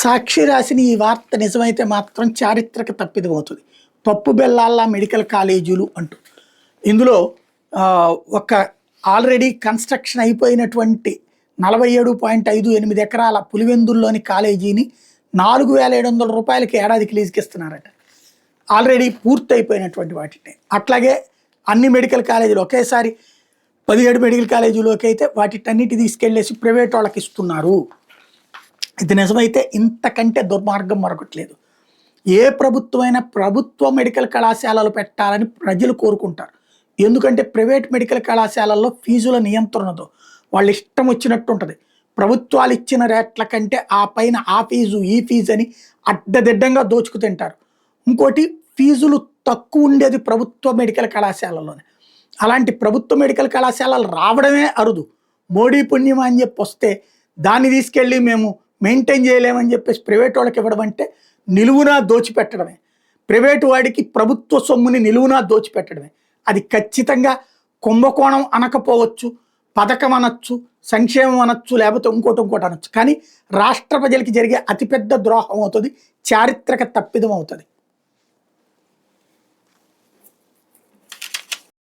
సాక్షి రాసిన ఈ వార్త నిజమైతే మాత్రం చారిత్రక తప్పిదమవుతుంది. పప్పు బెల్లాల్లా మెడికల్ కాలేజీలు అంటూ ఇందులో ఒక ఆల్రెడీ కన్స్ట్రక్షన్ అయిపోయినటువంటి 47.58 ఎకరాల పులివెందుల్లోని కాలేజీని 4,700 రూపాయలకి ఏడాదికి లీజుకి ఇస్తున్నారట. ఆల్రెడీ పూర్తి అయిపోయినటువంటి వాటిని అట్లాగే అన్ని మెడికల్ కాలేజీలు ఒకేసారి 17 మెడికల్ కాలేజీలోకి అయితే వాటిటన్నిటి తీసుకెళ్లేసి ప్రైవేట్ వాళ్ళకి ఇస్తున్నారు. ఇది నిజమైతే ఇంతకంటే దుర్మార్గం మరొకట్లేదు. ఏ ప్రభుత్వమైనా ప్రభుత్వ మెడికల్ కళాశాలలు పెట్టాలని ప్రజలు కోరుకుంటారు. ఎందుకంటే ప్రైవేట్ మెడికల్ కళాశాలల్లో ఫీజుల నియంత్రణతో వాళ్ళు ఇష్టం వచ్చినట్టు ఉంటుంది. ప్రభుత్వాలు ఇచ్చిన రేట్ల కంటే ఆ పైన ఆ ఫీజు ఈ ఫీజు అని అడ్డదిడ్డంగా దోచుకు తింటారు. ఇంకోటి ఫీజులు తక్కువ ఉండేది ప్రభుత్వ మెడికల్ కళాశాలలోనే. అలాంటి ప్రభుత్వ మెడికల్ కళాశాలలు రావడమే అరుదు. మోడీ పుణ్యం అని చెప్పి వస్తే దాన్ని తీసుకెళ్ళి మేము మెయింటైన్ చేయలేమని చెప్పేసి ప్రైవేట్ వాళ్ళకి ఇవ్వడం అంటే నిలువునా దోచిపెట్టడమే. ప్రైవేటు వాడికి ప్రభుత్వ సొమ్ముని నిలువునా దోచిపెట్టడమే. అది ఖచ్చితంగా కుంభకోణం అనకపోవచ్చు, పథకం అనొచ్చు, సంక్షేమం అనొచ్చు, లేకపోతే ఇంకోటి అనొచ్చు. కానీ రాష్ట్ర ప్రజలకి జరిగే అతిపెద్ద ద్రోహం అవుతుంది, చారిత్రక తప్పిదం అవుతుంది.